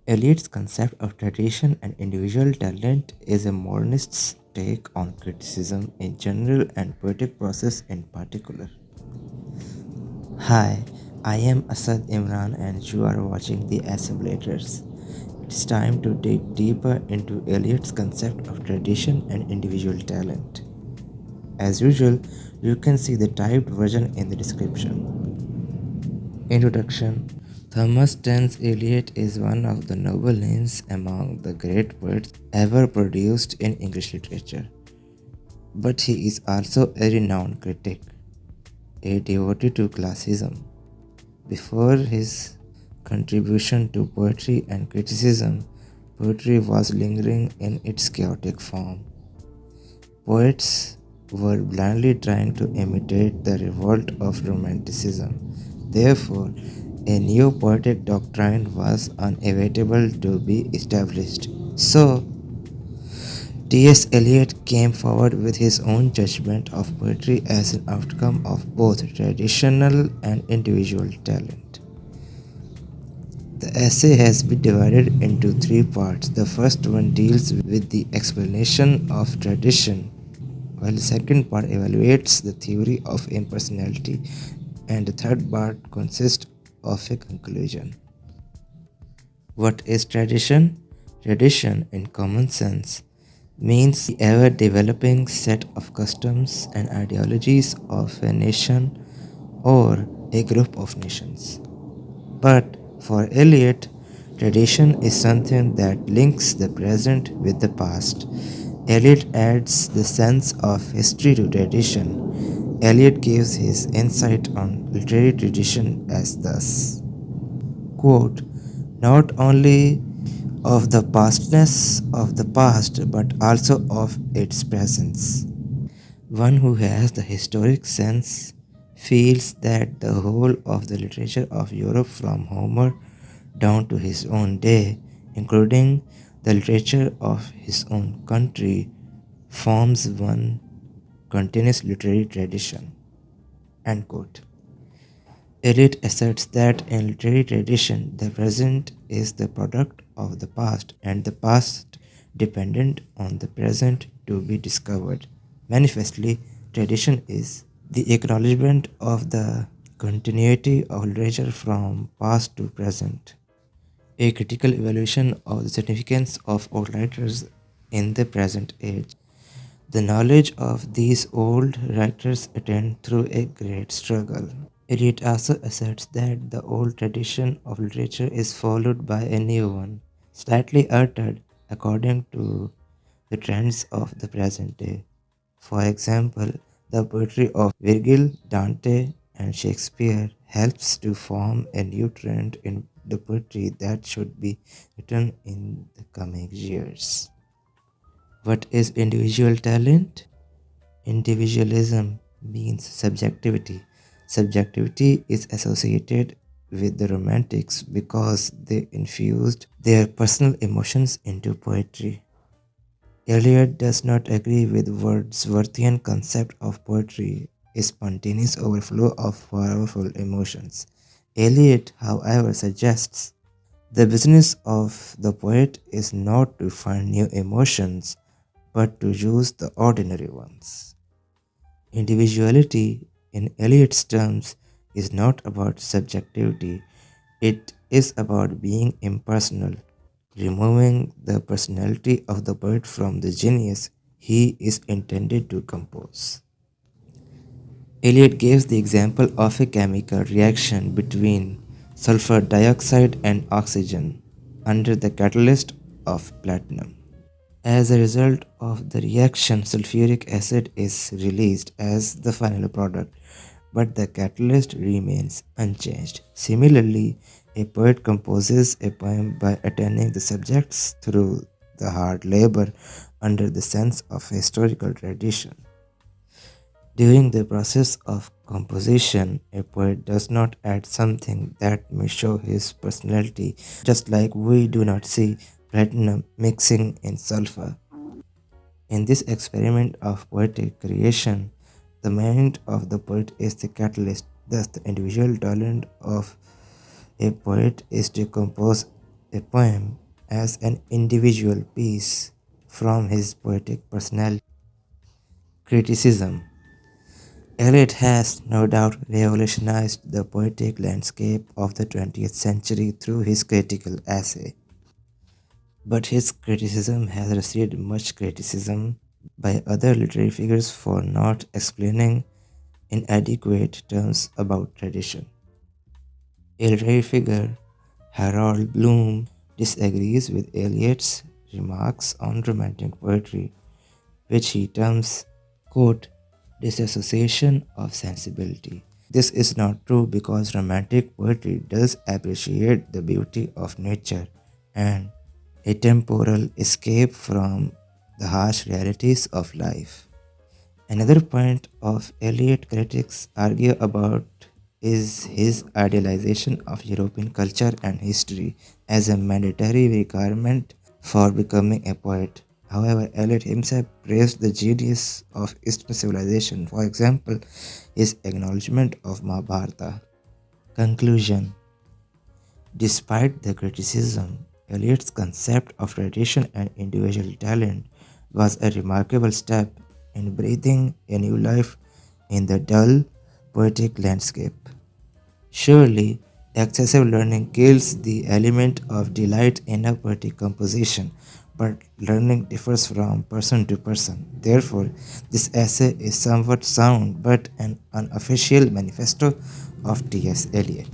Eliot's concept of tradition and individual talent is a modernist's take on criticism in general and poetic process in particular. Hi, I am Asad Imran and you are watching the S Elioters. It's time to dig deeper into Eliot's concept of tradition and individual talent. As usual, you can see the typed version in the description. Introduction. Thomas Stearns Eliot is one of the noble names among the great poets ever produced in English literature. But he is also a renowned critic, a devotee to classicism. Before his contribution to poetry and criticism, poetry was lingering in its chaotic form. Poets were blindly trying to imitate the revolt of Romanticism. Therefore, a new poetic doctrine was unevitable to be established. So, T.S. Eliot came forward with his own judgment of poetry as an outcome of both traditional and individual talent. The essay has been divided into three parts. The first one deals with the explanation of tradition, while the second part evaluates the theory of impersonality, and the third part consists of a conclusion. What is tradition? Tradition, in common sense, means the ever developing set of customs and ideologies of a nation or a group of nations. But for Eliot, tradition is something that links the present with the past. Eliot adds the sense of history to tradition. Eliot gives his insight on literary tradition as thus. Quote, not only of the pastness of the past, but also of its presence. One who has the historic sense feels that the whole of the literature of Europe from Homer down to his own day, including the literature of his own country, forms one continuous literary tradition. End quote. Eliot asserts that in literary tradition, the present is the product of the past and the past dependent on the present to be discovered. Manifestly, tradition is the acknowledgement of the continuity of literature from past to present, a critical evaluation of the significance of old writers in the present age. The knowledge of these old writers attained through a great struggle. Eliot also asserts that the old tradition of literature is followed by a new one, slightly altered according to the trends of the present day. For example, the poetry of Virgil, Dante, and Shakespeare helps to form a new trend in the poetry that should be written in the coming years. What is individual talent? Individualism means subjectivity. Subjectivity is associated with the Romantics because they infused their personal emotions into poetry. Eliot does not agree with Wordsworthian concept of poetry, a spontaneous overflow of powerful emotions. Eliot, however, suggests the business of the poet is not to find new emotions, but to use the ordinary ones. Individuality, in Eliot's terms, is not about subjectivity, it is about being impersonal, removing the personality of the poet from the genius he is intended to compose. Eliot gives the example of a chemical reaction between sulfur dioxide and oxygen under the catalyst of platinum. As a result of the reaction, sulfuric acid is released as the final product, but the catalyst remains unchanged. Similarly, a poet composes a poem by attaining the subjects through the hard labor under the sense of historical tradition. During the process of composition, a poet does not add something that may show his personality, just like we do not see platinum mixing in sulfur. In this experiment of poetic creation, the mind of the poet is the catalyst, Thus, the individual talent of a poet is to compose a poem as an individual piece from his poetic personality. Criticism. Eliot has no doubt revolutionized the poetic landscape of the 20th century through his critical essay. But his criticism has received much criticism by other literary figures for not explaining in adequate terms about tradition. A literary figure, Harold Bloom, disagrees with Eliot's remarks on romantic poetry, which he terms, quote, disassociation of sensibility. This is not true because romantic poetry does appreciate the beauty of nature and a temporal escape from the harsh realities of life. Another point of Eliot critics argue about is his idealization of European culture and history as a mandatory requirement for becoming a poet. However, Eliot himself praised the genius of Eastern civilization, for example, his acknowledgement of Mahabharata. Conclusion. Despite the criticism, Eliot's concept of tradition and individual talent was a remarkable step in breathing a new life in the dull, poetic landscape. Surely, excessive learning kills the element of delight in a poetic composition, but learning differs from person to person. Therefore, this essay is somewhat sound but an unofficial manifesto of T.S. Eliot.